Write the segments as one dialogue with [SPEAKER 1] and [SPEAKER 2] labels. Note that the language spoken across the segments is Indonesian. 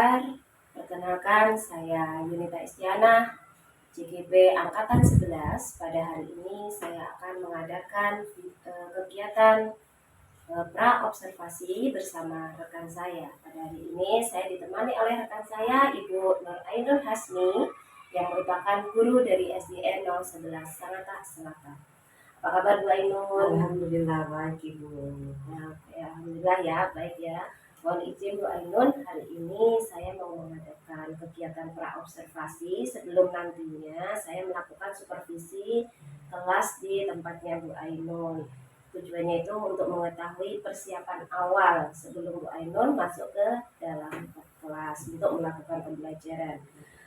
[SPEAKER 1] pendengar, perkenalkan saya Yunita Istiana, JGP Angkatan 11. Pada hari ini saya akan mengadakan kegiatan pra-observasi bersama rekan saya. Pada hari ini saya ditemani oleh rekan saya, Ibu Nur Ainun Hasmi, yang merupakan guru dari SDN 011 Sangatta Selatan. Apa kabar Bu Ainun?
[SPEAKER 2] Alhamdulillah baik Ibu.
[SPEAKER 1] Alhamdulillah ya, baik ya. Mohon izin Bu Ainun, hari ini saya mau mengadakan kegiatan pra-observasi sebelum nantinya saya melakukan supervisi kelas di tempatnya Bu Ainun. Tujuannya itu untuk mengetahui persiapan awal sebelum Bu Ainun masuk ke dalam kelas untuk melakukan pembelajaran.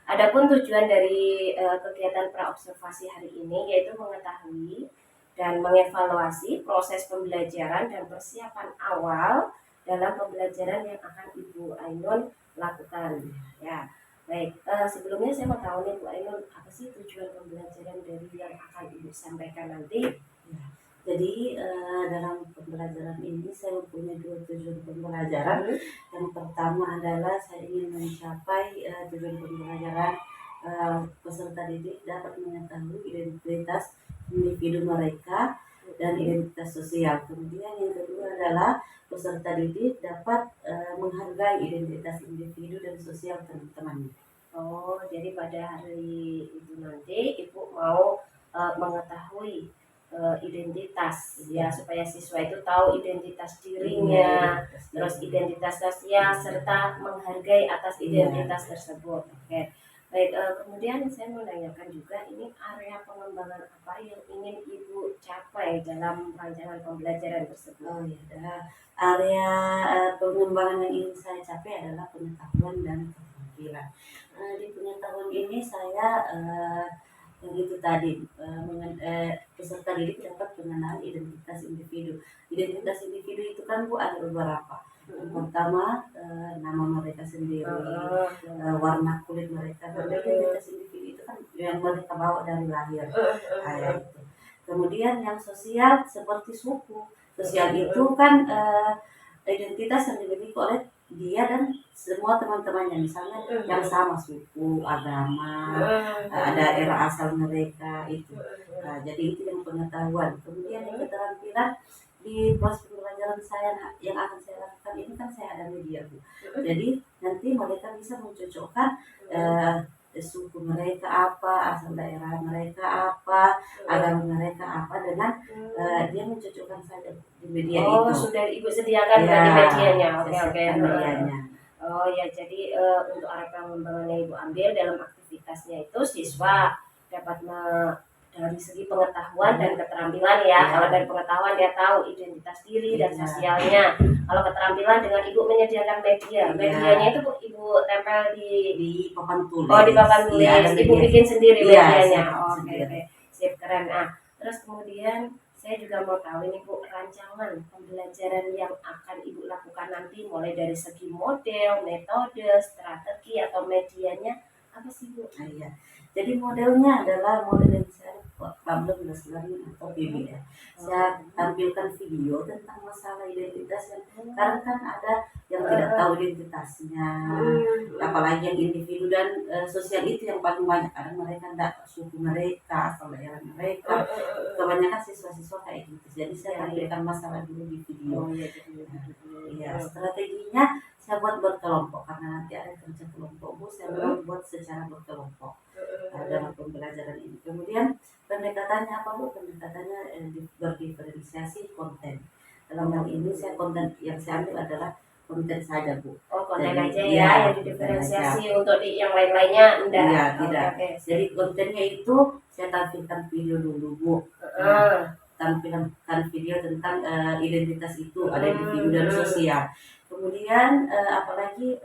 [SPEAKER 1] Adapun tujuan dari kegiatan pra-observasi hari ini yaitu mengetahui dan mengevaluasi proses pembelajaran dan persiapan awal dalam pembelajaran yang akan Ibu Ainun lakukan. Ya, baik. Sebelumnya saya mau tahu nih Bu Ainun, apa sih tujuan pembelajaran dari yang akan Ibu sampaikan nanti?
[SPEAKER 2] Ya, jadi dalam pembelajaran ini saya mempunyai 2 tujuan pembelajaran. Yang pertama adalah saya ingin mencapai tujuan pembelajaran peserta didik dapat mengetahui identitas individu mereka dan identitas sosial. Kemudian yang kedua adalah peserta didik dapat menghargai identitas individu dan sosial teman-teman.
[SPEAKER 1] Oh, jadi pada hari itu nanti Ibu mau mengetahui identitas ya, supaya siswa itu tahu identitas dirinya, terus identitas sosial serta menghargai atas identitas tersebut. Oke. Baik, kemudian saya mau menanyakan juga, ini area pengembangan apa yang ingin Ibu capai dalam rancangan pembelajaran tersebut?
[SPEAKER 2] Oh ya, area pengembangan yang ingin saya capai adalah pengetahuan dan keterampilan. Di pengetahuan ini saya yang itu tadi peserta didik dapat mengenal identitas individu. Identitas individu itu kan Bu ada beberapa. Yang pertama nama mereka sendiri, warna kulit mereka. Identitas individu itu kan yang mereka bawa dari lahir. Itu. Kemudian yang sosial seperti suku. Sosial itu kan identitas yang dimiliki oleh dia dan semua teman-temannya, misalnya yang sama suku, agama, daerah asal mereka itu. Jadi itu yang pengetahuan. Kemudian yang keterampilan di pos pembelajaran saya yang akan saya lakukan ini kan saya ada media Bu. Jadi nanti mereka bisa mencocokkan suku mereka apa, asal daerah mereka apa, agama mereka apa dengan dia mencocokkan saja di media itu.
[SPEAKER 1] Sudah Ibu sediakan
[SPEAKER 2] Ya,
[SPEAKER 1] berarti medianya. Oke.
[SPEAKER 2] Medianya.
[SPEAKER 1] Oh ya, jadi untuk area pengembangan yang Ibu ambil dalam aktivitasnya itu siswa dapat dari segi pengetahuan dan keterampilan ya. Kalau dari pengetahuan dia tahu identitas diri dan sosialnya. Kalau keterampilan dengan Ibu menyediakan media. Medianya itu Ibu tempel
[SPEAKER 2] di papan tulis.
[SPEAKER 1] Oh, di papan tulis. Ibu bikin sendiri medianya. Oke. Sip, keren. Terus kemudian saya juga mau tahu ini Bu, rancangan pembelajaran yang akan Ibu lakukan nanti mulai dari segi model, metode, strategi atau medianya apa sih Bu?
[SPEAKER 2] Iya. Jadi modelnya adalah model yang saya problem based learning atau PBL. Saya tampilkan video tentang masalah identitas yang karena kan ada yang tidak tahu identitasnya, apalagi yang individu dan sosial itu yang paling banyak karena mereka tidak suku mereka atau daerah mereka. Kebanyakan siswa-siswa kayak gitu. Jadi saya tampilkan masalah dulu di video. Iya, strateginya saya buat berkelompok karena nanti ada kerja kelompok Bu, saya buat secara berkelompok dalam pembelajaran ini. Kemudian pendekatannya apa Bu? Pendekatannya berdiferensiasi konten. Dalam hal ini saya konten yang saya ambil adalah konten saja Bu.
[SPEAKER 1] Oh, konten aja ya yang didiferensiasi, untuk yang lain-lainnya enggak.
[SPEAKER 2] Iya, tidak. Jadi kontennya itu saya tampilkan video dulu Bu. Tampilkan video tentang identitas itu, ada individu dan sosial. Kemudian apalagi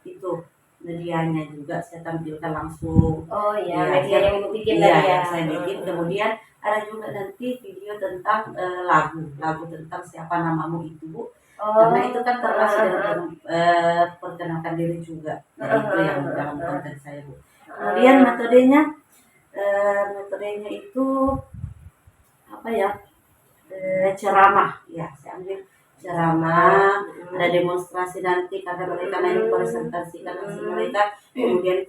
[SPEAKER 2] itu medianya juga saya tampilkan langsung.
[SPEAKER 1] Oh iya, media yang Ibu bikin tadi ya.
[SPEAKER 2] Saya bikin. Kemudian ada juga nanti video tentang lagu tentang siapa namamu itu Bu. Karena itu kan termasuk dalam perkenalkan diri juga. Itu yang dalam konten saya Bu. Kemudian metodenya itu apa ya, ceramah ya, saya ambil ceramah, ada demonstrasi nanti karena mereka naik presentasikan hasil mereka, kemudian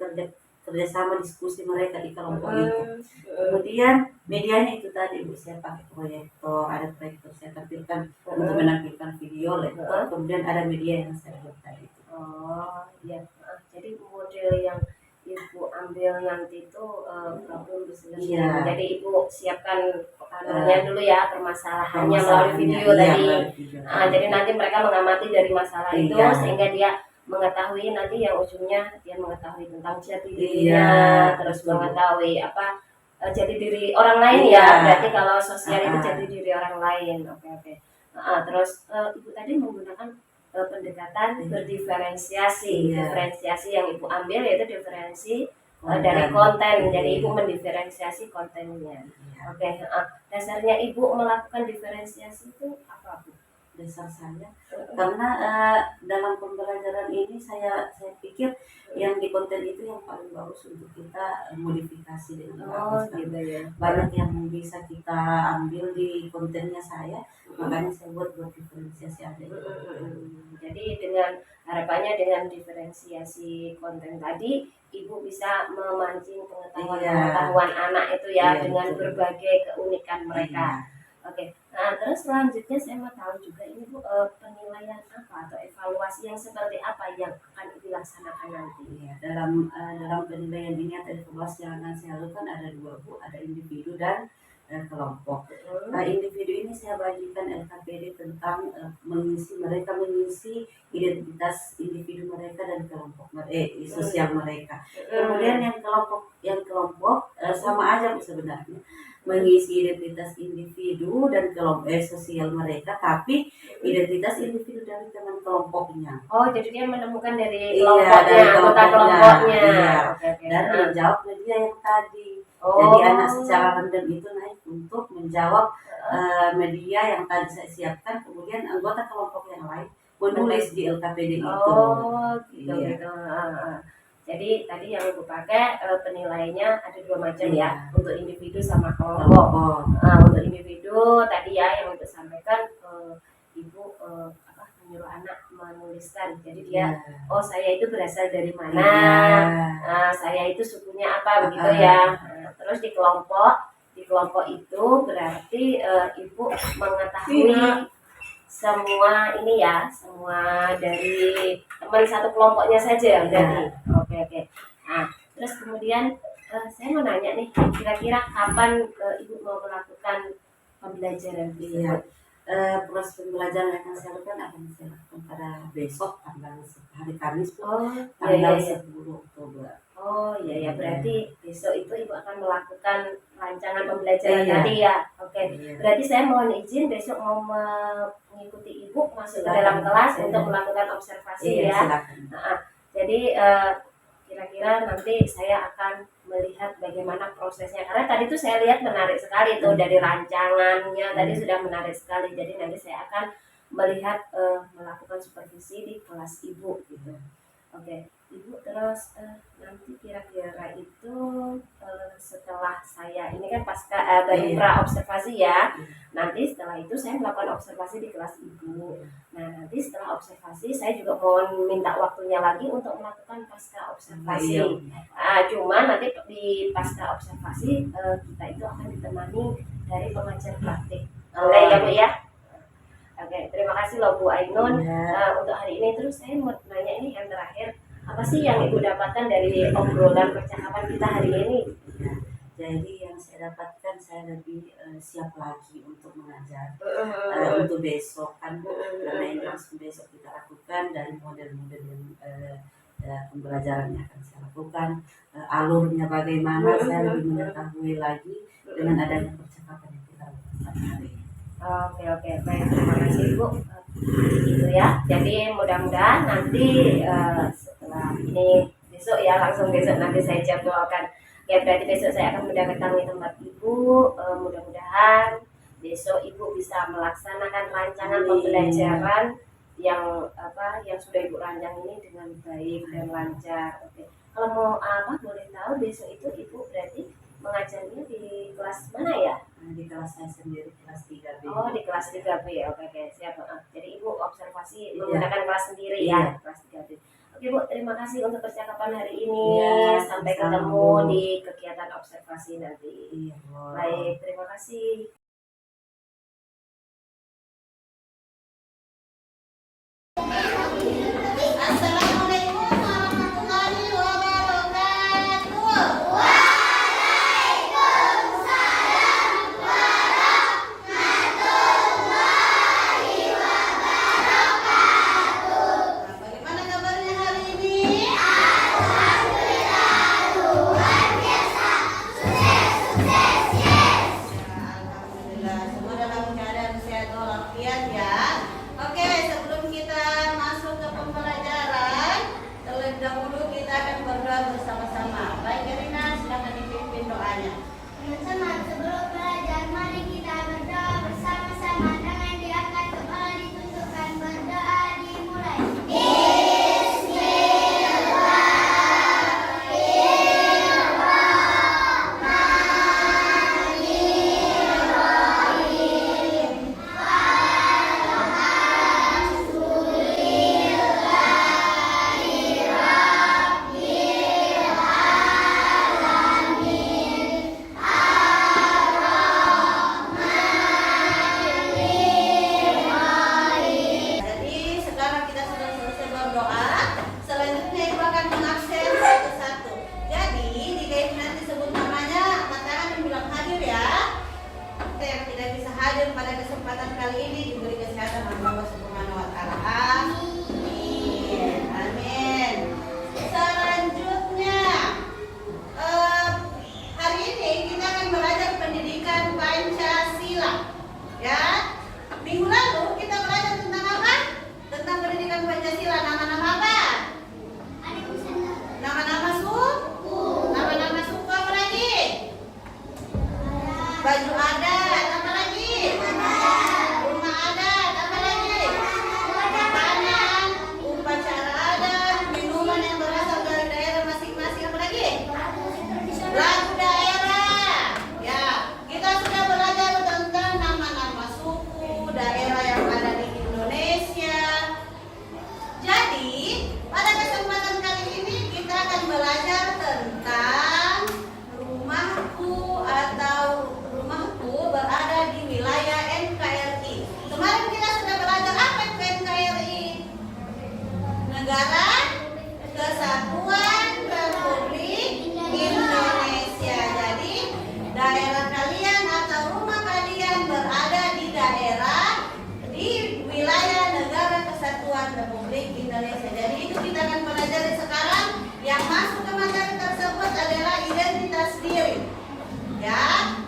[SPEAKER 2] kerjasama diskusi mereka di kelompok itu. Kemudian medianya itu tadi Bu, saya pakai proyektor, ada proyektor saya tampilkan untuk menampilkan video, laptop, kemudian ada media yang saya buat tadi.
[SPEAKER 1] Oh iya, jadi model yang ibu ambil nanti itu problem business.
[SPEAKER 2] Iya.
[SPEAKER 1] Jadi ibu siapkan dulu ya permasalahannya melalui
[SPEAKER 2] Permasalahannya,
[SPEAKER 1] video
[SPEAKER 2] iya,
[SPEAKER 1] tadi.
[SPEAKER 2] melalui video.
[SPEAKER 1] Jadi nanti mereka mengamati dari masalah itu
[SPEAKER 2] Iya.
[SPEAKER 1] sehingga dia mengetahui nanti yang ujungnya dia mengetahui tentang jati dirinya,
[SPEAKER 2] Iya,
[SPEAKER 1] terus
[SPEAKER 2] betul.
[SPEAKER 1] mengetahui apa jati diri orang lain
[SPEAKER 2] Iya.
[SPEAKER 1] ya. Berarti kalau sosial itu jati diri orang lain. Oke. Terus ibu tadi menggunakan pendekatan berdiferensiasi.
[SPEAKER 2] Iya.
[SPEAKER 1] Diferensiasi yang ibu ambil yaitu diferensi
[SPEAKER 2] Konten.
[SPEAKER 1] dari konten.
[SPEAKER 2] Iya.
[SPEAKER 1] Jadi ibu mendiferensiasi kontennya.
[SPEAKER 2] Iya.
[SPEAKER 1] Oke. Dasarnya ibu melakukan diferensiasi itu apa Bu?
[SPEAKER 2] Dasar saya karena dalam pembelajaran ini saya pikir yang di konten itu yang paling bagus untuk kita modifikasi dengan bagus.
[SPEAKER 1] Gitu ya.
[SPEAKER 2] Banyak yang bisa kita ambil di kontennya saya, makanya saya buat diferensiasi ada.
[SPEAKER 1] Jadi dengan harapannya dengan diferensiasi konten tadi ibu bisa memancing pengetahuan anak itu ya, dengan berbagai keunikan mereka. Oke. Nah, terus selanjutnya saya mau tahu juga ini Bu, penilaian apa atau evaluasi yang seperti apa yang akan dilaksanakan nanti?
[SPEAKER 2] Ya, dalam penilaian ini atau evaluasi yang akan saya lakukan ada dua Bu, ada individu dan kelompok. Individu ini saya bagikan LKPD tentang mereka mengisi identitas individu mereka dan kelompok sosial mereka. Kemudian yang kelompok sama aja Bu sebenarnya, mengisi identitas individu dan kelompok sosial mereka, tapi identitas individu dari teman kelompoknya.
[SPEAKER 1] Oh, jadi dia menemukan dari kelompoknya, anggota kelompoknya.
[SPEAKER 2] Iya. Dan menjawab media yang tadi. Jadi anak secara random itu naik untuk menjawab media yang tadi saya siapkan, kemudian anggota kelompok yang lain menulis di LKPD itu.
[SPEAKER 1] Gitu. Jadi tadi yang ibu pakai penilaiannya ada dua macam ya, untuk individu sama kelompok. Untuk individu tadi ya yang ibu sampaikan, ibu menyuruh anak menuliskan. Jadi dia, saya itu berasal dari mana, saya itu sukunya apa, begitu ya. Terus di kelompok itu berarti ibu mengetahui semua ini ya, semua dari teman satu kelompoknya saja berarti. Oke. Nah, terus kemudian saya mau nanya nih, kira-kira kapan ibu mau melakukan pembelajaran tersebut?
[SPEAKER 2] Proses pembelajaran yang akan saya lakukan pada besok hari Kamis, tanggal 10 Oktober.
[SPEAKER 1] Oh iya, berarti besok itu ibu akan melakukan rancangan pembelajaran tadi ya. Oke. Berarti saya mohon izin besok mau mengikuti ibu masuk ke dalam kelas untuk melakukan observasi ya. Jadi kira-kira nanti saya akan melihat bagaimana prosesnya, karena tadi tuh saya lihat menarik sekali tuh dari rancangannya tadi sudah menarik sekali. Jadi nanti saya akan melihat melakukan supervisi di kelas ibu gitu. Oke, ibu terus nanti kira-kira itu setelah saya ini kan pasca baru pra observasi ya. Nanti setelah itu saya melakukan observasi di kelas ibu. Nah nanti setelah observasi saya juga mohon minta waktunya lagi untuk melakukan pasca observasi. Cuma nanti di pasca observasi kita itu akan ditemani dari pengajar praktik. Oke ya Bu ya. Oke, terima kasih loh Bu Ainun untuk hari ini. Terus saya mau nanya ini yang terakhir, apa sih yang ibu dapatkan dari obrolan percakapan kita hari ini?
[SPEAKER 2] Jadi yang saya dapatkan, saya lebih siap lagi untuk mengajar untuk besok kan, karena ini langsung besok kita lakukan dari model-model yang pembelajaran yang akan saya lakukan, alurnya bagaimana, saya lebih mengetahui lagi dengan adanya percakapan yang kita lakukan hari ini.
[SPEAKER 1] Oke, baik, terima kasih Bu. Gitu ya. Jadi mudah-mudahan nanti setelah ini besok ya, langsung besok nanti saya jadwalkan. Ya berarti besok saya akan mendatangi tempat ibu. Mudah-mudahan besok ibu bisa melaksanakan rancangan pembelajaran yang sudah ibu rancang ini dengan baik dan lancar. Oke. Kalau mau boleh tahu besok itu ibu berarti mengajarnya di kelas mana ya?
[SPEAKER 2] di kelas saya sendiri, kelas 3B.
[SPEAKER 1] Oh, di kelas 3B. Oke, oke, siap. Jadi Ibu observasi
[SPEAKER 2] Iya.
[SPEAKER 1] menggunakan kelas sendiri
[SPEAKER 2] Iya.
[SPEAKER 1] ya, kelas 3B. Oke Bu, terima kasih untuk percakapan hari ini.
[SPEAKER 2] Iya,
[SPEAKER 1] Sampai
[SPEAKER 2] sama-sama,
[SPEAKER 1] ketemu
[SPEAKER 2] Bu.
[SPEAKER 1] di kegiatan observasi nanti.
[SPEAKER 2] Iya, Bu.
[SPEAKER 1] Baik, terima kasih.
[SPEAKER 3] Assalamualaikum warahmatullahi wabarakatuh. Bagaimana kabarnya hari ini? Alhamdulillah, semua dalam keadaan sehat walafiat ya. Oke, sebelum kita masuk ke pembelajaran, terlebih dahulu kita akan berdoa bersama-sama. Baik, Erina, silakan dipimpin doanya.
[SPEAKER 4] Teman-teman, sebelum belajar, mari kita berdoa bersama-sama. Tangan diangkat, kepala ditundukkan, berdoa dimulai.
[SPEAKER 3] Jadi sekarang kita sudah selesai berdoa. Selanjutnya Ibu akan mengabsen satu-satu. Jadi di guide nanti sebut namanya, angkat tangan yang bilang hadir ya. Kita yang tidak bisa hadir pada kesempatan kali ini diberi kesehatan oleh Allah Subhanahu wa taala. Amin. Amin. Selanjutnya hari ini kita akan belajar pendidikan Pancasila. Ya. Minggu lalu kita belajar tentang apa? Tentang pendidikan Pancasila. Nama-nama apa? Nama-nama suku. Nama-nama suku apa lagi? Baju adat apa lagi? Rumah adat apa lagi? Makanan, upacara adat, minuman yang berasal dari daerah masing-masing apa lagi? Lagu daerah. Ya, kita sudah belajar tentang nama-nama suku, daerah yang ada di Indonesia. Jadi, pada kesempatan kali ini kita akan belajar tentang rumahku atau rumahku berada di wilayah NKRI. Kemarin kita sudah belajar apa itu NKRI? Negara Kesatuan Republik Indonesia. Jadi, daerah kalian atau rumah kalian berada di daerah di wilayah Negara Kesatuan Republik Indonesia. Jadi itu kita akan pelajari sekarang. Yang masuk ke materi tersebut adalah identitas diri. Ya,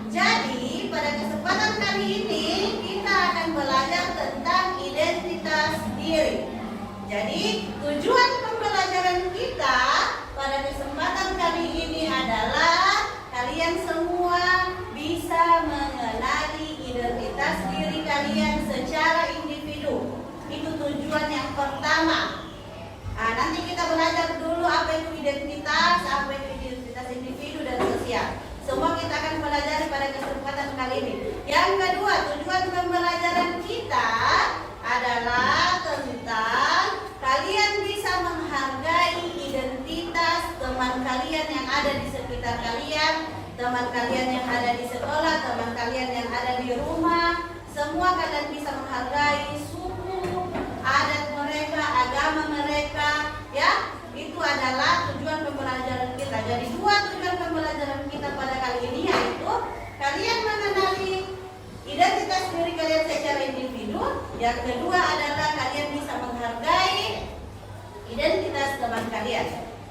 [SPEAKER 3] jadi pada kesempatan kali ini kita akan belajar tentang identitas diri. Jadi tujuan pembelajaran kita pada kesempatan kali ini adalah kalian semua bisa mengenali identitas diri kalian secara individu. Itu tujuan yang pertama. Nah, nanti kita belajar dulu apa itu identitas, apa itu identitas individu dan sosial. Semua kita akan pelajari pada kesempatan kali ini. Yang kedua, tujuan pembelajaran kita adalah tentang kalian bisa menghargai identitas teman kalian yang ada di sekitar kalian, teman kalian yang ada di sekolah, teman kalian yang ada di rumah. Semua kalian bisa menghargai suku, adat mereka, agama mereka, ya. Itu adalah tujuan pembelajaran kita. Jadi dua tujuan pembelajaran kita pada kali ini yaitu kalian mengenali identitas diri kalian secara individu. Yang kedua adalah kalian bisa menghargai identitas teman kalian.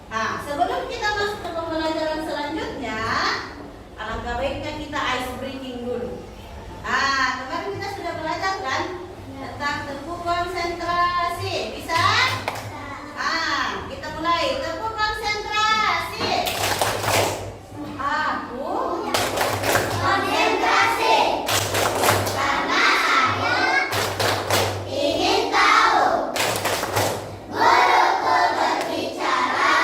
[SPEAKER 3] Nah, sebelum kita masuk ke pembelajaran selanjutnya, alangkah baiknya kita ice breaking dulu. Ah, kemarin kita sudah belajar kan tentang teguh konsentrasi. Bisa? Ah, kita mulai. Teguh konsentrasi. Aku konsentrasi karena aku ingin tahu. Guruku berbicara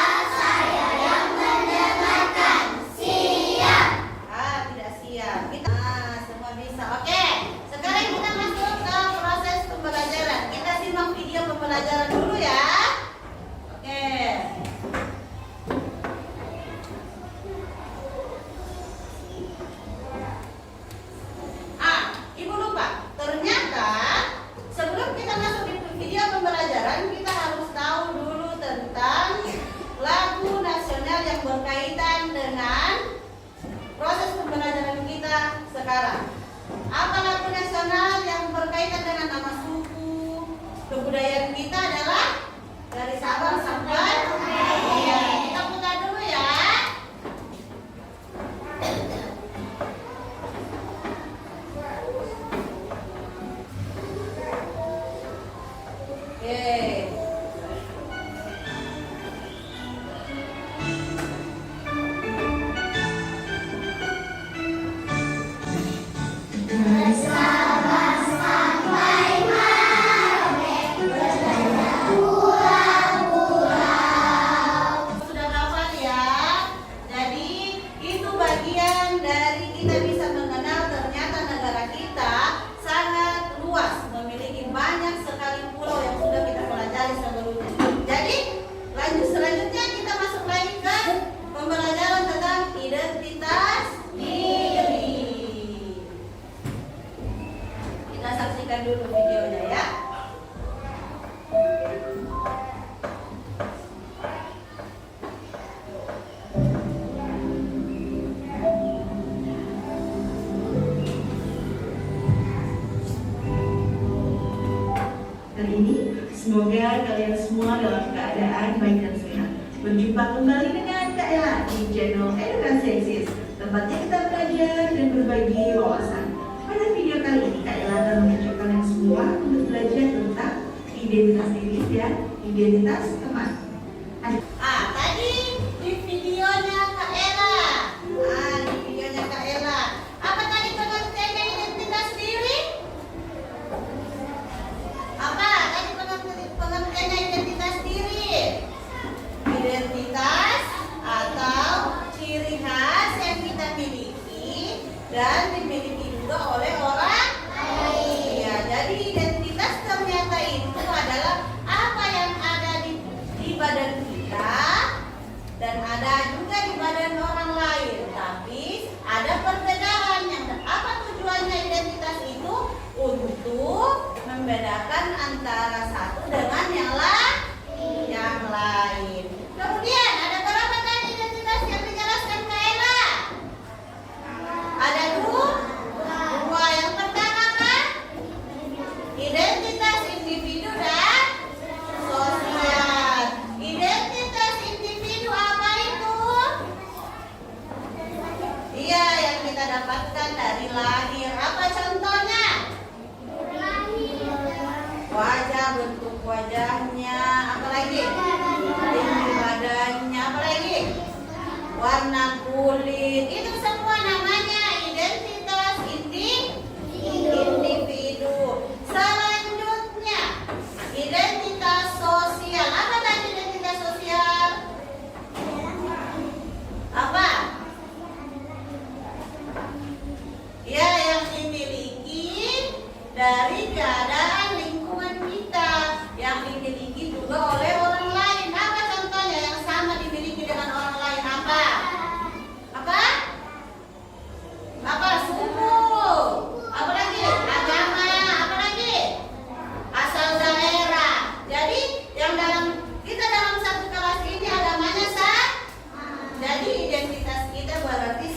[SPEAKER 3] sekarang. Apa lagu nasional yang berkaitan dengan nama suku, kebudayaan kita adalah dari Sabang sampai iya, kita putar dulu ya. Oke. Sudah hafal ya. Jadi itu bagian dari kita bisa mengenal ternyata negara kita sangat luas, memiliki banyak sekali pulau yang sudah kita pelajari sebelumnya. Jadi selanjutnya kita masuk lagi ke pembelajaran tentang identitas diri. Kita saksikan dulu videonya ya.
[SPEAKER 5] Kali ini, semoga kalian semua dalam keadaan baik dan sehat. Berjumpa kembali dengan Kak Ella di channel Edukan Sensis, tempatnya kita belajar dan berbagi wawasan. Pada video kali ini, Kak Ella akan mengajak kalian semua untuk belajar tentang identitas diri dan identitas teman.
[SPEAKER 3] Tadi di videonya Kak Ella. Di videonya Kak Ella. Apa tadi pengertiannya identitas diri? Apa tadi pengertiannya identitas diri? Identitas atau ciri khas yang kita miliki dan dimiliki juga oleh orang lain. Ya, jadi identitas ternyata itu adalah apa yang ada di badan kita dan ada juga di badan orang lain. Tapi ada perbedaan yang apa tujuannya identitas itu untuk membedakan antara satu dengan yang lain. Kemudian ada berapa tadi identitas yang dijelaskan Kak Ella? Ada dua. Yang pertama kan identitas individu dan sosial. Identitas individu apa itu? Iya, yang kita dapatkan dari lahir. Apa contohnya? Wajah, bentuk wajahnya, apalagi tinggi badannya, apalagi warna kulit, itu semua namanya identitas individu. Selanjutnya identitas sosial. Apa tadi identitas sosial? Apa? Ya, yang dimiliki dari keadaan lingkungan kita, yang dimiliki juga oleh orang lain. Apa contohnya yang sama dimiliki dengan orang lain? Apa? Apa? Apa? Suku. Apa lagi? Agama. Apa lagi? Asal daerah. Jadi yang kita dalam satu kelas ini agamanya jadi identitas kita berarti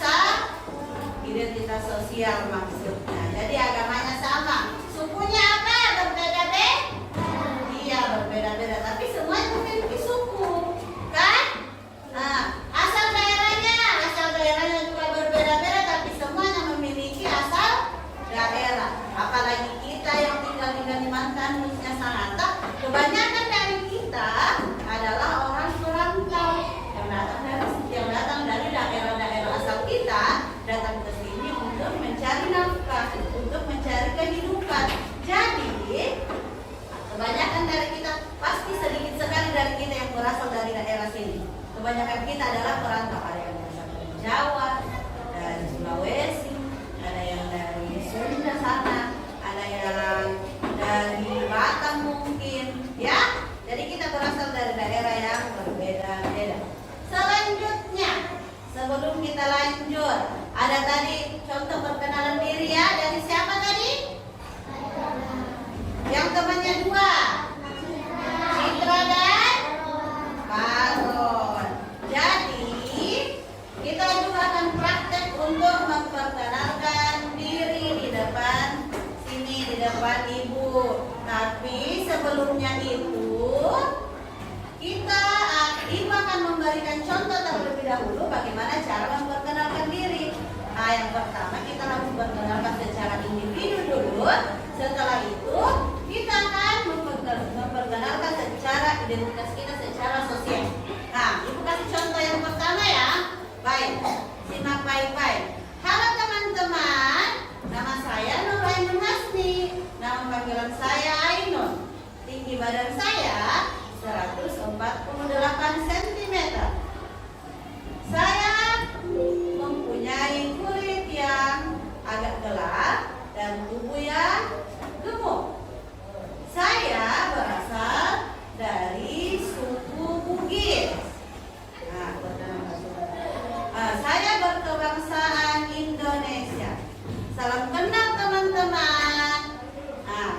[SPEAKER 3] identitas sosial maksudnya. Jadi agamanya sama. Sukunya apa? Berbeda-beda? Iya, berbeda-beda. Tapi semuanya memiliki suku, kan? Asal daerahnya juga berbeda-beda, tapi semuanya memiliki asal daerah. Apalagi kita yang tinggal di Kalimantan, khususnya Sananta, kebanyakan dari kita adalah orang perantau yang datang dari daerah-daerah asal kita, datang ke sini untuk mencari nafkah, untuk mencari kehidupan. Jadi kebanyakan dari kita, pasti sedikit sekali dari kita yang berasal dari daerah sini. Kebanyakan kita adalah perantau. Ada yang berasal dari Jawa, dari Sulawesi, ada yang dari Sunda sana, ada yang dari Batam mungkin, ya. Jadi kita berasal dari daerah yang berbeda-beda. Selanjutnya, sebelum kita lanjut, ada tadi contoh perkenalan diri ya. Dari siapa tadi? Yang temannya dua, Citra dan Baron. Jadi kita juga akan praktek untuk memperkenalkan diri. dahulu bagaimana cara memperkenalkan diri. Nah, yang pertama kita harus memperkenalkan secara individu dulu. Setelah itu kita akan memperkenalkan secara identitas kita secara sosial. Nah, ibu kasih contoh yang pertama ya. Baik, simak baik-baik. Halo teman-teman, nama saya Nur Ainun Hasni. Nama panggilan saya Ainun. Tinggi badan saya 148 cm. Saya mempunyai kulit yang agak gelap dan tubuh yang gemuk. Saya berasal dari suku Bugis. Saya berkebangsaan Indonesia. Salam kenal teman-teman.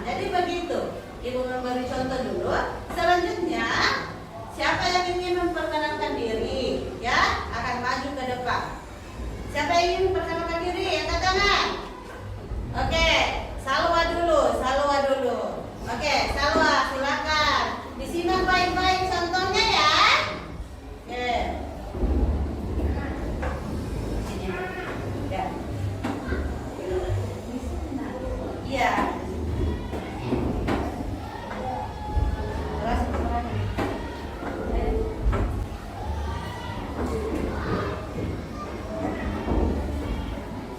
[SPEAKER 3] Jadi begitu. Ibu memberi contoh dulu. Selanjutnya, siapa yang ingin memperkenalkan diri, ya, akan maju ke depan. Siapa yang ingin memperkenalkan diri? Angkat tangan. Oke, Salwa dulu, Salwa dulu. Oke, Salwa, silakan. Disimak baik-baik contohnya ya. Oke. Sini. Ya. Iya.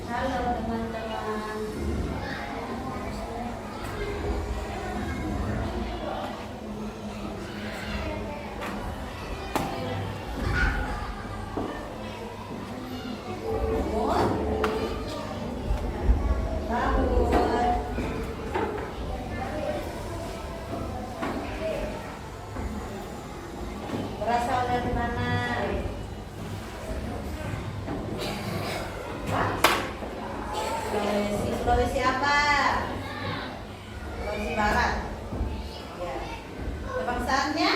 [SPEAKER 3] Halo teman-teman. Berasal dari mana? Sulawesi. Sulawesi apa? Sulawesi Barat. Ya. Kebangsaannya?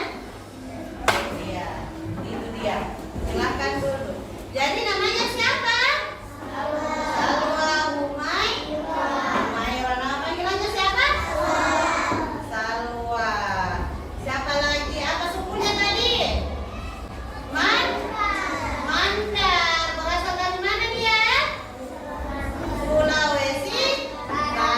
[SPEAKER 3] Iya, itu dia. Silakan dulu. Jadi namanya siapa? Salwa Humaira. Nama panggilannya siapa? Salwa. Siapa lagi? Apa sukunya tadi? Mandar. Berasal dari mana dia? Sulawesi Barat.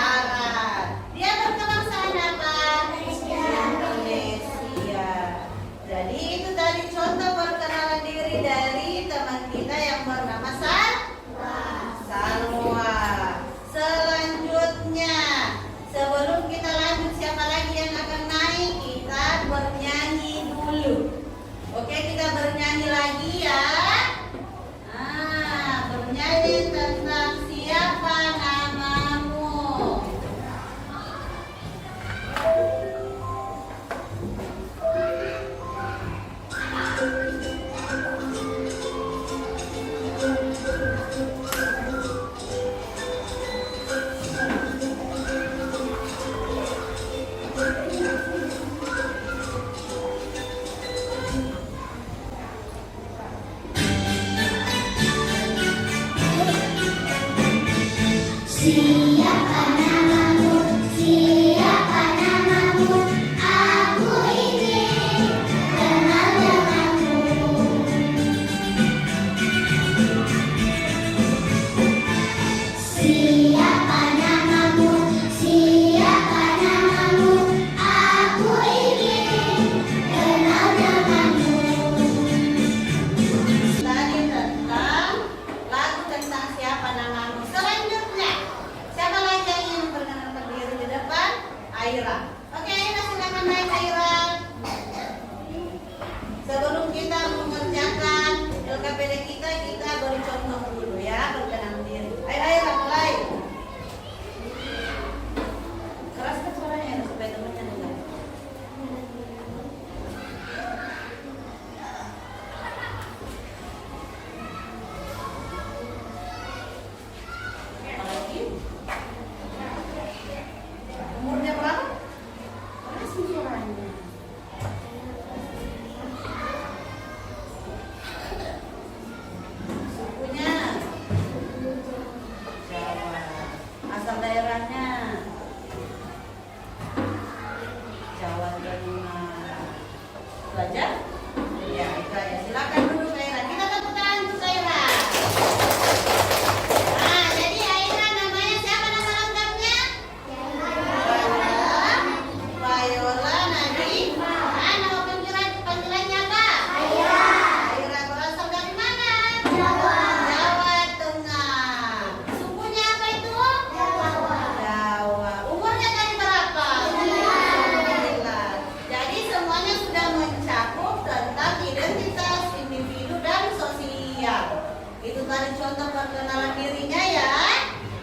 [SPEAKER 3] perkenalan dirinya ya.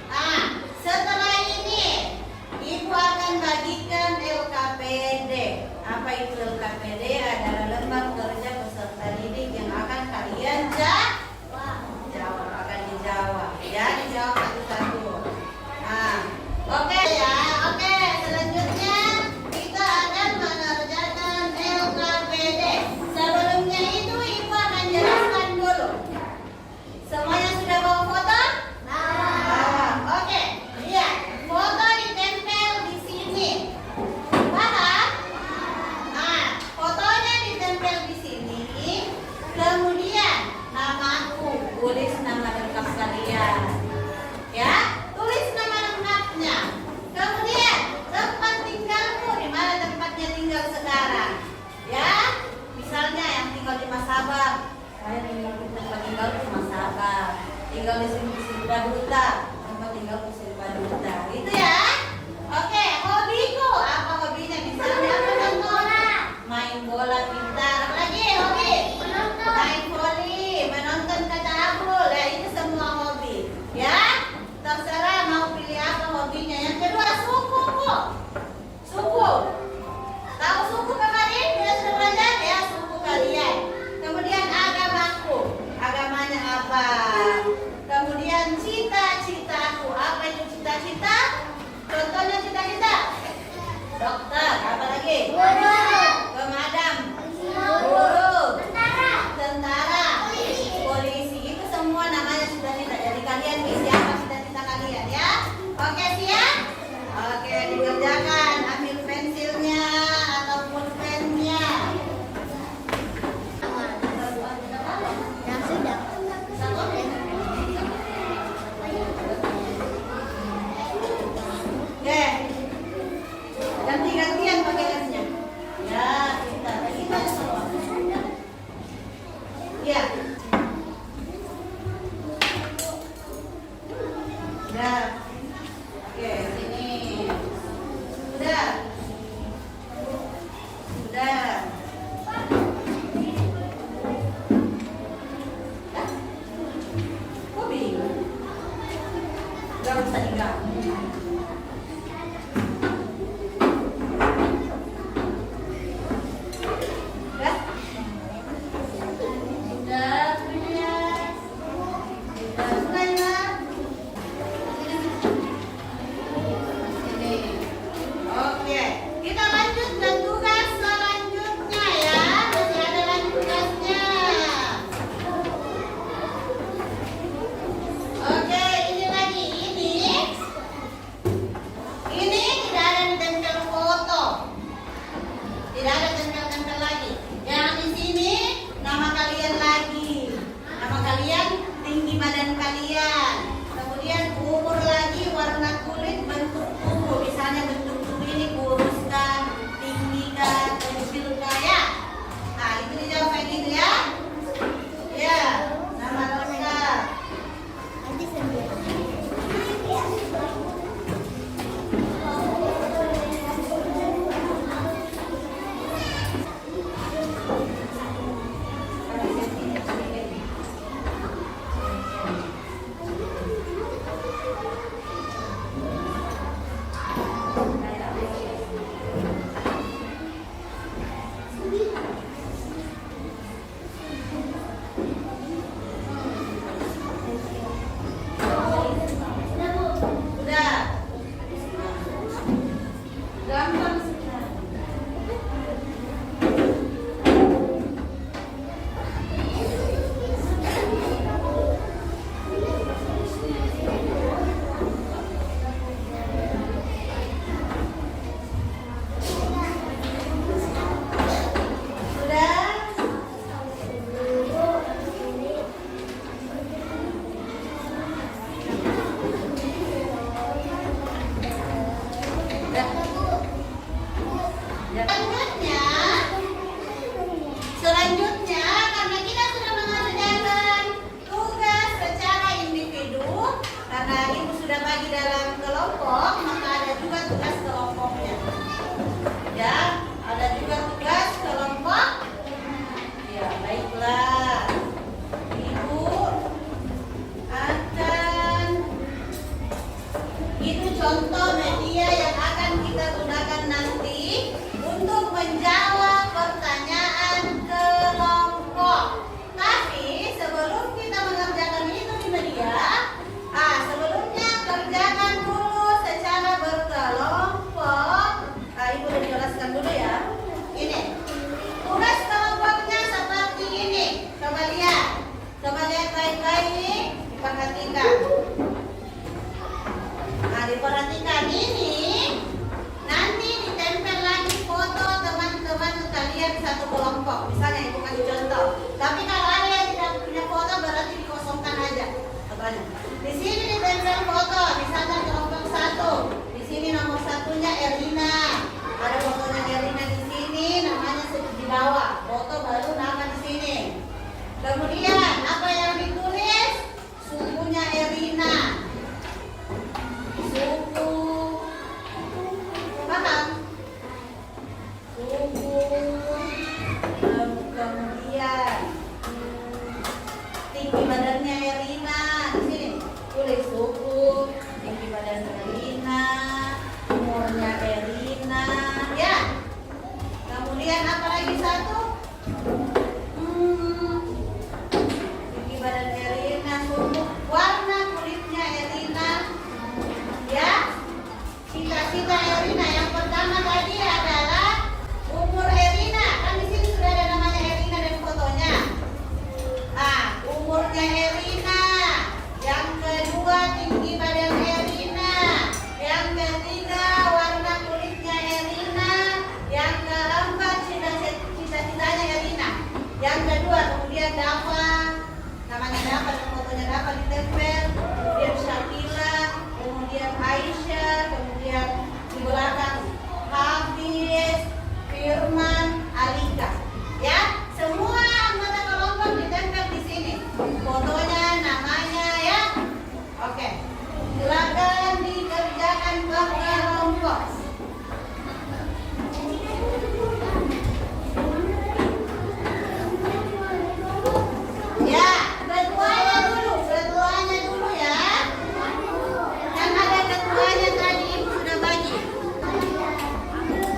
[SPEAKER 3] Nah, setelah ini Ibu akan bagikan LKPD. Apa itu LKPD? Adalah lembar kerja peserta didik yang akan kalian jawab, akan dijawab. Ya, dijawab satu-satu. Nah, oke ya, oke. Selanjutnya kita akan mengerjakan LKPD. Sebelumnya itu Ibu akan jelaskan dulu. Semuanya sudah bawa foto? Oke. Iya, foto ditempel di sini. Paham? Nah, fotonya ditempel di sini. Kemudian namaku, tulis nama lengkap kalian. Ya, tulis nama lengkapnya. Kemudian tempat tinggalku, di mana tempatnya tinggal sekarang. Ya, misalnya yang tinggal di Masabah. Saya tinggal di tempat tinggal di Masabah. Tinggal di sini Silva Duta. Tempat tinggal di Silva Duta. Itu ya. Oke, hobiku. Apa hobinya? Misalnya menonton bola. Main bola pintar. Apa lagi hobi? Main voli, menonton kaca abul. Ya, itu semua hobi. Ya, terserah mau pilih apa hobinya. Yang kedua, sukuku. Suku. Tahu suku kemarin? Kita sudah belajar ya suku kalian. Kemudian agamaku. Agamanya apa? Kemudian cita-citaku. Apa itu cita-cita? Contohnya cita-cita. Dokter. Apa lagi? Pemadam. Guru. Tentara. Polisi. Itu semua namanya cita-cita. Jadi kalian isi apa cita-cita kalian ya? Oke, siap? Oke, dikerjakan. Ambil pensilnya ataupun pennya. Oke. Ganti-gantian pakai lesnya. Ya, kita semua. Ya. Udah. Oke, sini. Udah. Udah. Kok bingung? Gak usah diganggu. Udah? Udah. tinggi badannya Erina. Di sini tulis suku, tinggi badan Erina, umurnya Erina, ya. Kemudian apa lagi satu? Tinggi badan Erina, suku, warna kulitnya Erina, ya. Cita-cita Erina yang pertama tadi adalah umur Erina. Kan di sini sudah ada namanya Erina dan fotonya. Umurnya Erina. Yang kedua tinggi badan Erina. Yang ketiga warna kulitnya Erina. Yang keempat cita-citanya Erina. Yang kedua kemudian Dava. Namanya Dava dan fotonya Dava ditempel. Kemudian Syakila. Kemudian Aisyah. Kemudian di belakang Hafiz, Firman, Alika. Ya, semua anggota kelompok ditempel di sini. Fotonya, namanya, ya. Oke. Silakan dikerjakan ke kelompok. Ya, ketuanya dulu ya. Kan ada ketuanya tadi Ibu sudah bagi.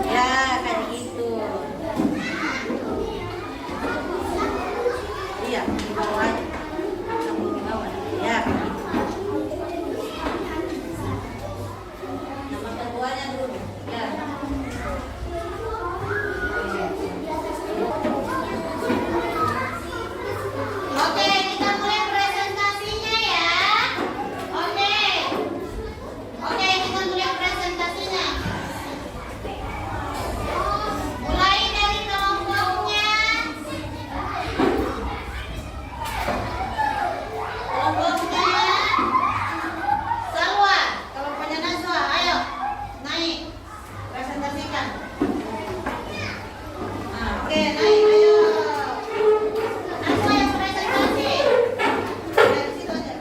[SPEAKER 3] Ya, kayak gitu. Iya, di bawah aja. Sambung di bawah. Ya, kayak gitu. Nama ketuanya dulu. Ya. Oke, kita mulai presentasinya ya. Oke. Oke, kita mulai presentasinya. Mulai dari kelompoknya. Kelompoknya Salwa, kelompoknya Naswa, ayo naik presentasikan. Oke, naik ayo. Naswa yang presentasi. Dari situ aja.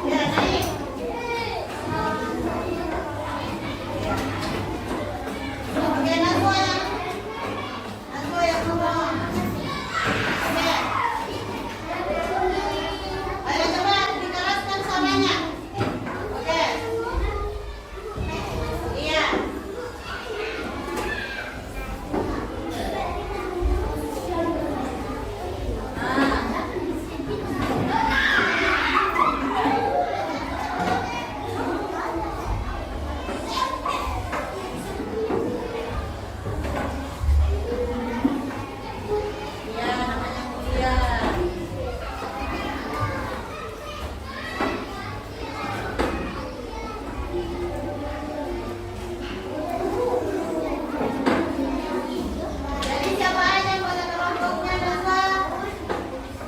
[SPEAKER 3] Ya, naik. Oke, Naswa yang ngomong. Oke. Ayo coba dikeraskan suaranya. Oke. Iya. Iya, namanya kuliah. Jadi siapa aja anggota kelompoknya, Naswa?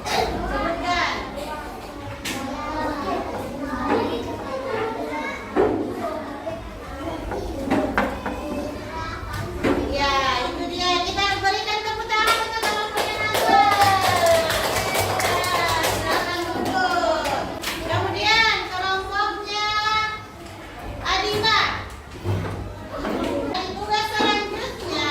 [SPEAKER 3] Sebutkan. Ya, itu dia. Kita berikan tepuk tangan untuk kelompoknya Naswa. Ya, silakan duduk. Kemudian kelompoknya Adima. Dan tugas selanjutnya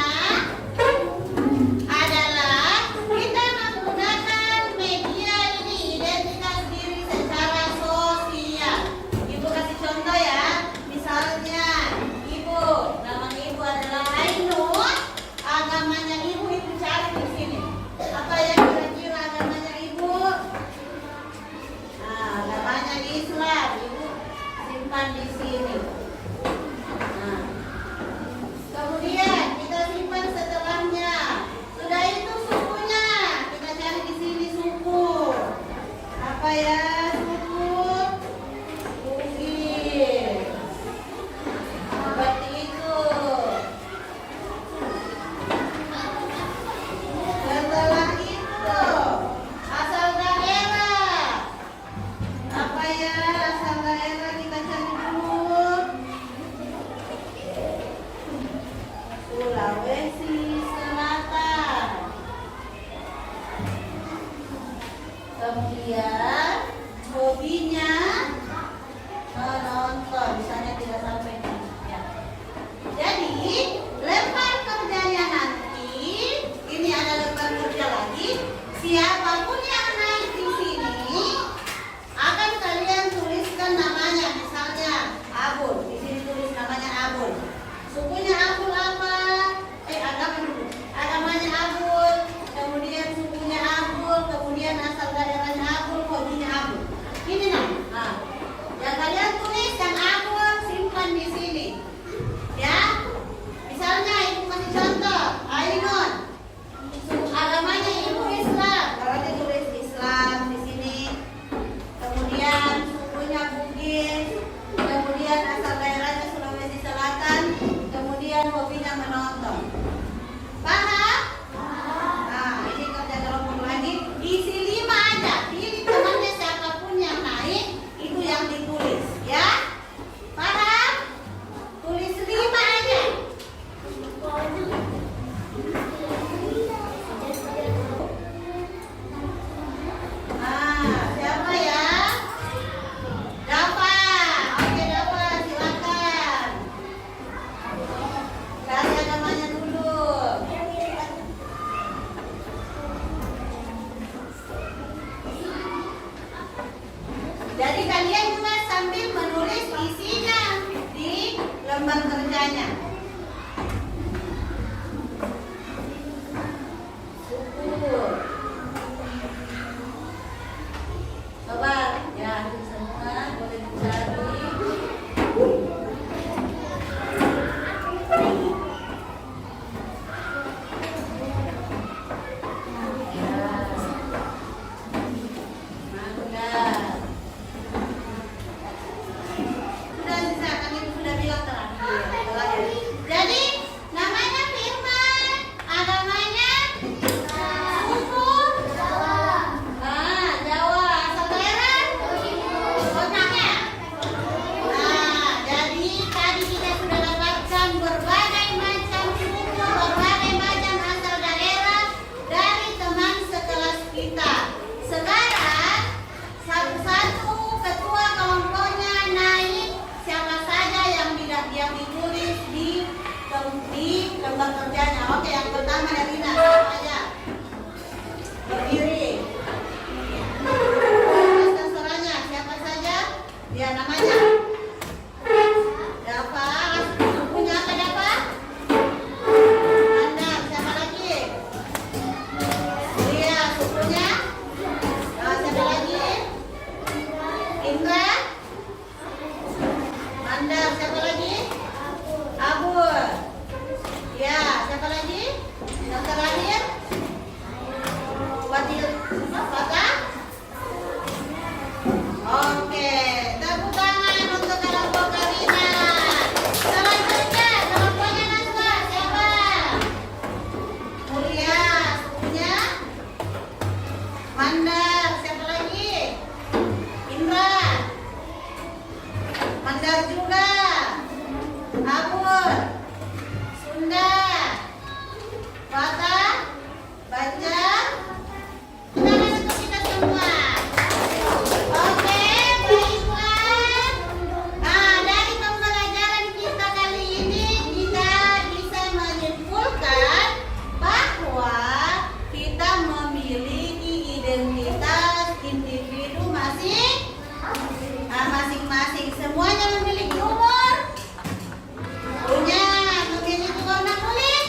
[SPEAKER 3] adalah kita menggunakan media ini, identitas diri secara sosial. Ibu kasih contoh ya. Misalnya Ibu, nama Ibu adalah Ainur. Agamanya Ibu cari di sini. Apa yang kira-kira agamanya Ibu? Agamanya Islam. Ibu simpan di sini. Nah, kemudian kita simpan setelahnya. Sudah itu sukunya. Kita cari di sini suku. Apa ya suku? Bugis. Seperti itu. Setelah itu asal daerah. Apa ya asal daerah kita cari dulu. gambar kerjanya. Syukur. Coba ya semua boleh dicari.
[SPEAKER 4] Jadi namanya Firman, agamanya suku
[SPEAKER 3] Jawa, asal daerah Kocak ya. Jadi tadi kita sudah dapatkan berbagai macam suku, berbagai macam asal daerah dari teman sekelas kita. Sekarang satu-satu ketua kelompoknya naik siapa saja yang ditulis di lembar kerjanya. Oke, yang pertama dari Rina, siapa aja? Berdiri. Terserahnya siapa saja? Dia namanya. Siapa? Sukunya apa siapa? Anda, siapa lagi? Iya, sukunya. Siapa lagi? Indra. Anda, siapa lagi? Abur. Ya, siapa lagi? Yang terakhir? Fatah? Oke, tepuk tangan untuk kelompok Karina. Selanjutnya, kelompoknya Naswa, siapa? Mulia, sukunya? Mandar, siapa lagi? Indra. Mandar juga. Abur. Sunda. Fatah. Baca. Tangan untuk kita semua. Oke, baiklah. Dari pembelajaran kita kali ini kita bisa menyimpulkan bahwa kita memiliki identitas individu masing-masing. Semuanya memiliki umur, punya memiliki warna kulit,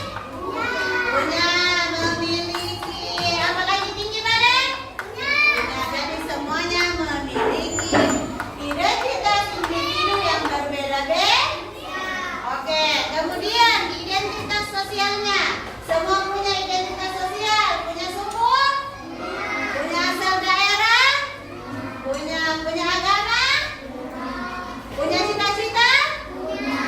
[SPEAKER 3] punya memiliki apa lagi, tinggi badan, punya. Jadi semuanya memiliki identitas individu yang berbeda-beda. Oke, kemudian identitas sosialnya, semua punya identitas sosial, punya suku, punya asal daerah, punya agama, punya cita-cita, punya.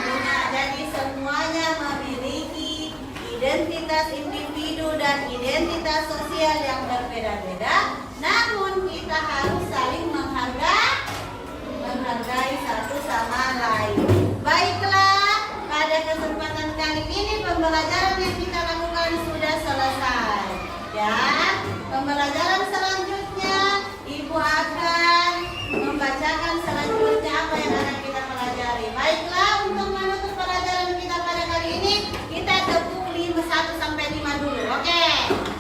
[SPEAKER 3] Jadi semuanya memiliki identitas individu dan identitas sosial yang berbeda-beda. Namun kita harus saling menghargai satu sama lain. Baiklah, pada kesempatan kali ini pembelajaran yang kita lakukan sudah selesai. Dan pembelajaran selanjutnya Ibu akan membacakan selanjutnya apa yang akan kita pelajari. Baiklah, untuk menutup pelajaran kita pada kali ini kita tepuk 1 sampai 5 dulu. Oke,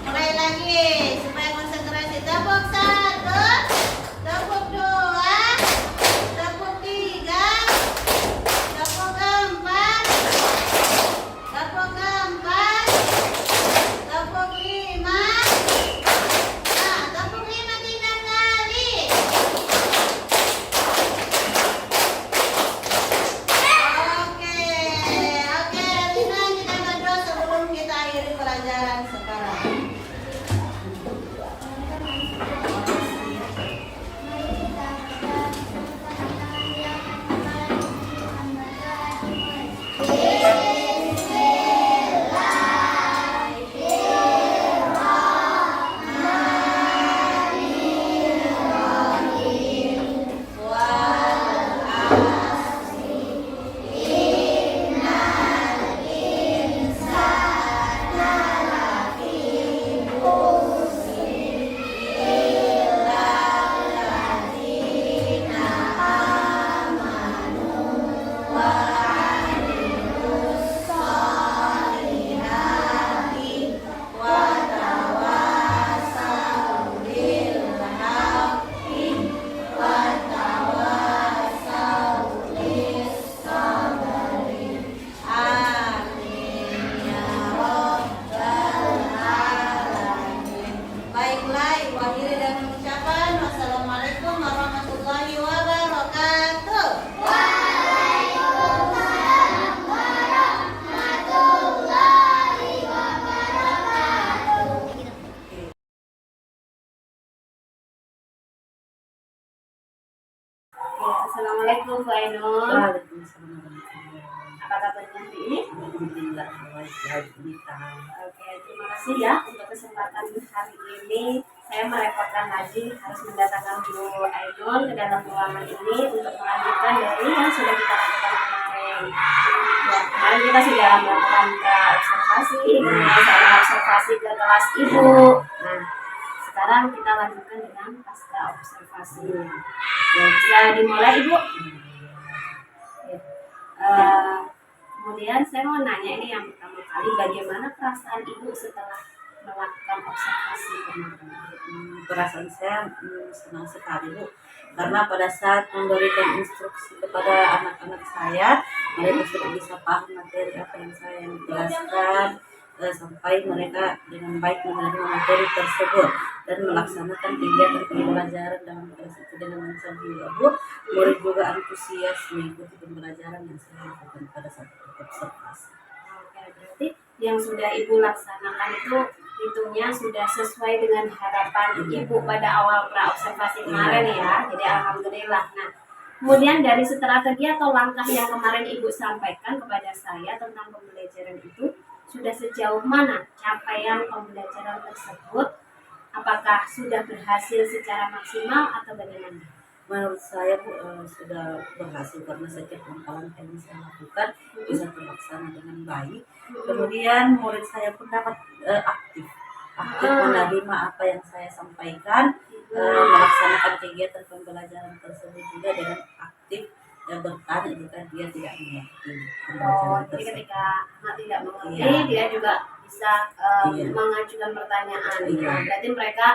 [SPEAKER 3] mulai lagi supaya konsentrasi. Tepuk 1, tepuk 2, tepuk 3, tepuk 4, tepuk 4, tepuk 5. Tepuk 5 3 kali.
[SPEAKER 1] Bu Ainun.
[SPEAKER 2] Waalaikumsalam warahmatullahi wabarakatuh.
[SPEAKER 1] Apa kabarnya hari ini?
[SPEAKER 2] Alhamdulillah baik kita.
[SPEAKER 1] Oke, terima kasih ya untuk kesempatan hari ini. Saya merepotkan lagi harus mendatangkan Bu Ainun ke dalam ruangan ini untuk melanjutkan dari yang sudah kita lakukan kemarin. Ya, kemarin kita sudah melakukan observasi, kemudian saya observasi ke kelas ibu. Nah, sekarang kita lanjutkan dengan pasca observasi. Ya, bisa dimulai ibu. Ya. Kemudian saya mau nanya ini yang pertama kali, bagaimana perasaan ibu setelah melakukan observasi kemarin?
[SPEAKER 2] Perasaan saya senang sekali Bu, karena pada saat memberikan instruksi kepada anak-anak saya, mereka sudah bisa paham materi apa yang saya jelaskan, sampai mereka dengan baik menerima materi tersebut dan melaksanakan kegiatan pembelajaran dalam kelas itu dengan lancar juga Bu. Murid juga antusias mengikuti pembelajaran yang saya lakukan pada saat observasi.
[SPEAKER 1] Oke, berarti yang sudah ibu laksanakan itu hitungnya sudah sesuai dengan harapan ibu pada awal pra-observasi kemarin ya. Jadi alhamdulillah. Nah, kemudian dari strategi atau langkah yang kemarin ibu sampaikan kepada saya tentang pembelajaran itu, sudah sejauh mana capaian pembelajaran tersebut? Apakah sudah berhasil secara maksimal atau bagaimana?
[SPEAKER 2] Menurut saya Bu, sudah berhasil karena setiap langkah-langkah yang saya lakukan bisa terlaksana dengan baik. Kemudian murid saya pun dapat aktif menerima apa yang saya sampaikan, melaksanakan kegiatan pembelajaran tersebut juga dengan aktif bertanya jika dia tidak mengerti pembelajaran
[SPEAKER 1] Jadi
[SPEAKER 2] tersebut.
[SPEAKER 1] ketika anak tidak mengerti,
[SPEAKER 2] Iya.
[SPEAKER 1] dia juga bisa
[SPEAKER 2] Iya.
[SPEAKER 1] mengajukan pertanyaan.
[SPEAKER 2] Iya.
[SPEAKER 1] Berarti mereka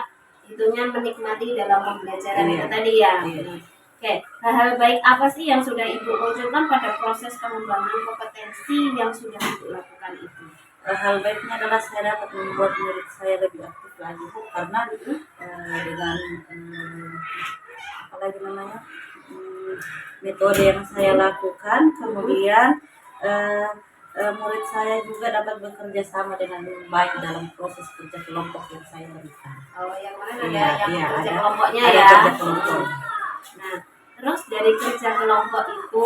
[SPEAKER 1] hitungnya menikmati dalam pembelajaran
[SPEAKER 2] Iya.
[SPEAKER 1] itu tadi ya.
[SPEAKER 2] Iya.
[SPEAKER 1] Oke, hal-hal baik apa sih yang sudah ibu munculkan pada proses pengembangan kompetensi yang sudah ibu lakukan itu?
[SPEAKER 2] Hal baiknya adalah saya dapat membuat murid saya lebih aktif lagi Bu, karena dengan apa lagi namanya metode yang saya lakukan, kemudian murid saya juga dapat bekerja sama dengan baik dalam proses kerja kelompok yang saya berikan.
[SPEAKER 1] Oh, yang mana
[SPEAKER 2] Iya,
[SPEAKER 1] ada yang
[SPEAKER 2] iya,
[SPEAKER 1] kerja
[SPEAKER 2] ada-
[SPEAKER 1] kelompoknya
[SPEAKER 2] ada
[SPEAKER 1] ya.
[SPEAKER 2] kerja kelompok.
[SPEAKER 1] Nah, terus dari kerja kelompok itu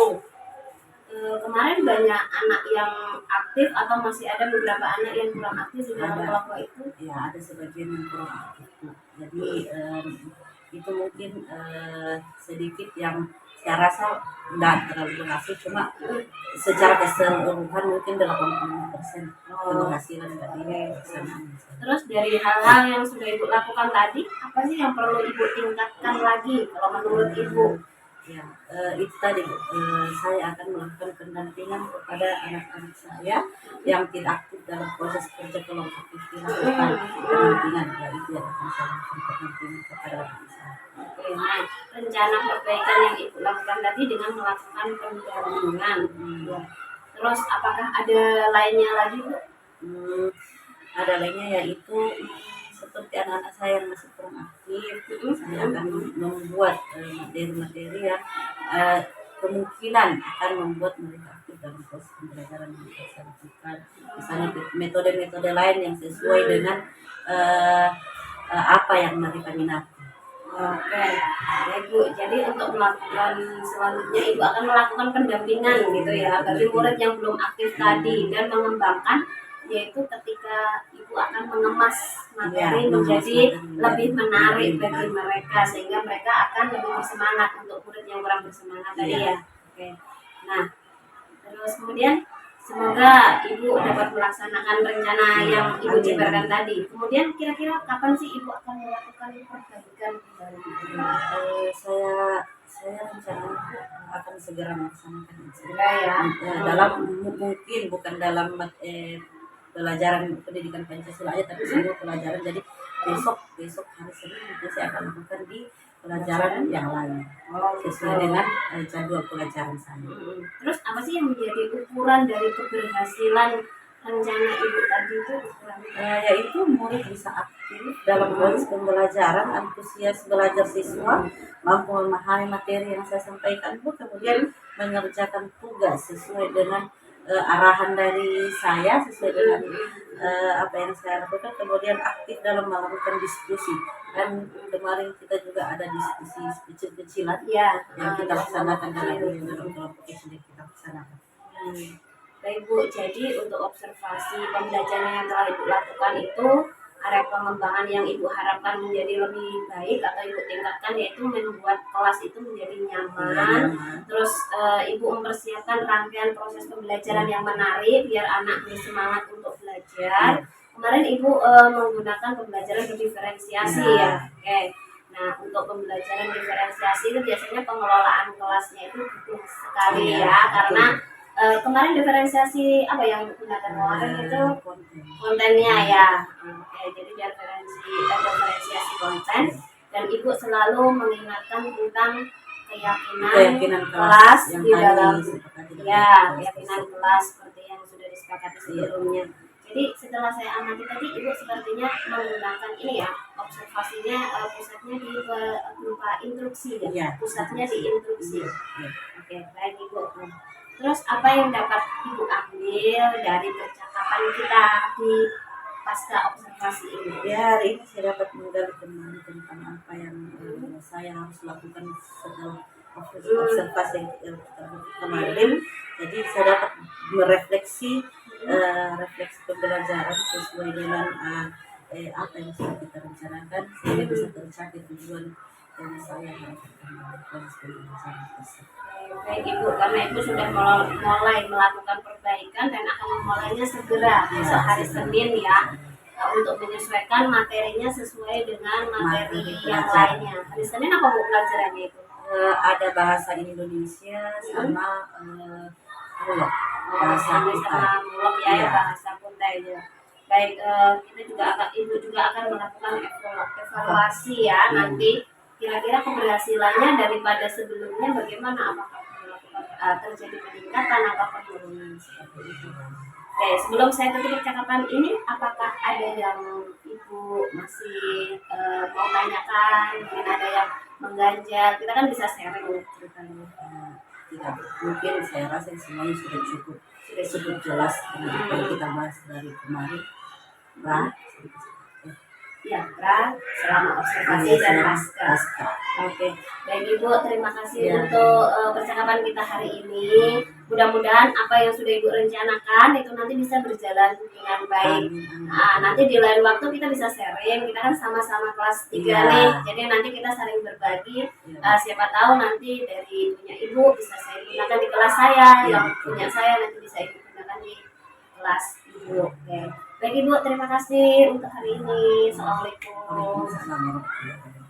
[SPEAKER 1] kemarin banyak anak yang aktif atau masih ada beberapa anak yang kurang aktif di dalam
[SPEAKER 2] Ada.
[SPEAKER 1] kelompok itu?
[SPEAKER 2] Ya, ada sebagian yang kurang aktif Bu. Jadi itu mungkin sedikit yang saya rasa tidak terlalu berhasil, cuma secara keseluruhan mungkin 85% keberhasilan dari pelaksanaan.
[SPEAKER 1] Terus dari hal-hal yang sudah ibu lakukan tadi, apa sih yang perlu ibu tingkatkan lagi kalau menurut ibu?
[SPEAKER 2] Ya, itu tadi Bu. Saya akan melakukan pendampingan kepada anak-anak saya yang tidak aktif dalam proses kerja kelompok itu, lakukan pendampingan. Ya, itu yang akan saya lakukan, pendampingan kepada anak saya.
[SPEAKER 1] Oke, nah, rencana perbaikan yang ibu lakukan tadi dengan melakukan pendampingan. Ya. Terus apakah ada lainnya lagi Bu?
[SPEAKER 2] Ada lainnya yaitu seperti anak-anak saya yang masih kurang aktif, saya akan membuat materi-materi yang kemungkinan akan membuat mereka aktif dalam proses pembelajaran yang saya lakukan. Misalnya metode-metode lain yang sesuai dengan apa yang mereka minati.
[SPEAKER 1] Oke, ya Bu. Jadi untuk melakukan selanjutnya ibu akan melakukan pendampingan gitu ya bagi murid yang belum aktif tadi dan mengembangkan, yaitu ketika ibu akan mengemas materi
[SPEAKER 2] Ya,
[SPEAKER 1] menjadi
[SPEAKER 2] mengemas materi
[SPEAKER 1] lebih menarik
[SPEAKER 2] lebih
[SPEAKER 1] bagi mereka sehingga mereka akan lebih bersemangat untuk murid yang kurang bersemangat tadi
[SPEAKER 2] Iya.
[SPEAKER 1] ya. Oke. Nah, terus kemudian semoga ibu dapat melaksanakan rencana yang ibu
[SPEAKER 2] Amin.
[SPEAKER 1] jabarkan tadi. Kemudian kira-kira kapan sih ibu akan melakukan perbaikan kembali?
[SPEAKER 2] Saya rencananya akan segera melaksanakan itu.
[SPEAKER 1] Segera ya.
[SPEAKER 2] Dalam mungkin bukan dalam pelajaran pendidikan Pancasila aja, tapi seluruh pelajaran. Jadi besok hari Senin nanti saya akan lakukan di pelajaran yang lain sesuai dengan jadwal pelajaran saya.
[SPEAKER 1] Terus apa sih yang menjadi ukuran dari keberhasilan rencana ibu tadi itu?
[SPEAKER 2] Yaitu murid bisa aktif dalam proses pembelajaran, antusias belajar siswa, mampu memahami materi yang saya sampaikan Bu, kemudian mengerjakan tugas sesuai dengan arahan dari saya, sesuai dengan apa yang saya lakukan, kemudian aktif dalam melakukan diskusi Kan kemarin kita juga ada diskusi kecil-kecilan
[SPEAKER 1] Ya,
[SPEAKER 2] yang kita laksanakan dalam
[SPEAKER 1] kecil.
[SPEAKER 2] kelompok SD kita laksanakan.
[SPEAKER 1] Baik Bu, jadi untuk observasi pembelajaran yang telah Ibu lakukan itu area pengembangan yang Ibu harapkan menjadi lebih baik atau Ibu tingkatkan yaitu membuat kelas itu menjadi nyaman. Terus Ibu mempersiapkan rangkaian proses pembelajaran yang menarik biar anak bersemangat untuk belajar. Kemarin Ibu menggunakan pembelajaran berdiferensiasi ya. Oke. Nah, untuk pembelajaran diferensiasi itu biasanya pengelolaan kelasnya itu butuh sekali ya, karena kemarin diferensiasi apa yang digunakan kemarin itu kontennya ya. Oke, jadi diferensiasi konten dan Ibu selalu mengingatkan tentang keyakinan kelas
[SPEAKER 2] yang
[SPEAKER 1] di dalam
[SPEAKER 2] disepakati dalam
[SPEAKER 1] ya
[SPEAKER 2] kelas
[SPEAKER 1] keyakinan
[SPEAKER 2] tersebut.
[SPEAKER 1] kelas seperti yang sudah disepakati sebelumnya. Jadi setelah saya amati tadi Ibu sepertinya menggunakan ini ya, observasinya pusatnya di berupa instruksi ya,
[SPEAKER 2] Iya.
[SPEAKER 1] pusatnya di instruksi.
[SPEAKER 2] Iya.
[SPEAKER 1] Oke, baik Ibu. Terus apa yang dapat Ibu ambil dari percakapan kita di pasca observasi ini?
[SPEAKER 2] Ya, hari ini saya dapat menggali kembali tentang apa yang saya harus lakukan setelah observasi yang kita lakukan kemarin. Jadi saya dapat merefleksi refleksi pembelajaran sesuai dengan apa yang sudah kita rencanakan sehingga bisa tercapai tujuan yang saya harapkan dari proses pembelajaran tersebut.
[SPEAKER 1] Baik Ibu, karena Ibu sudah mulai melakukan perbaikan dan akan memulainya segera besok hari Senin ya, untuk menyesuaikan materinya sesuai dengan materi yang lainnya. Hari Senin apa Bu pelajarannya itu?
[SPEAKER 2] Ada bahasa Indonesia sama mulok. Bahasa
[SPEAKER 1] Indonesia sama mulok ya,
[SPEAKER 2] Iya.
[SPEAKER 1] bahasa Kutai ya. Baik, kita juga Ibu juga akan melakukan evaluasi ya nanti. Kira-kira keberhasilannya daripada sebelumnya bagaimana? Apakah melakukan terjadi peningkatan atau penurunan seperti itu? Oke, sebelum saya tutup percakapan ini, apakah ada yang Ibu masih mau tanyakan? Mungkin ada yang mengganjal? Kita kan bisa sharing ceritanya.
[SPEAKER 2] Tidak, mungkin saya rasa semuanya sudah cukup jelas dengan apa yang kita bahas dari kemarin.
[SPEAKER 1] Ya, selama observasi dan pasca. Oke, baik Ibu, terima kasih
[SPEAKER 2] Ya.
[SPEAKER 1] untuk percakapan kita hari ini. Mudah-mudahan apa yang sudah Ibu rencanakan itu nanti bisa berjalan dengan baik. Nah, nanti di lain waktu kita bisa sharing. Kita kan sama-sama kelas 3
[SPEAKER 2] Iya.
[SPEAKER 1] nih, jadi nanti kita saling berbagi. Siapa tahu nanti dari punya Ibu bisa saya gunakan di kelas saya, yang punya saya nanti bisa Ibu gunakan di kelas Ibu. Oke. Baik Ibu, terima kasih untuk hari ini. Assalamualaikum.
[SPEAKER 2] Waalaikumsalam warahmatullahi wabarakatuh.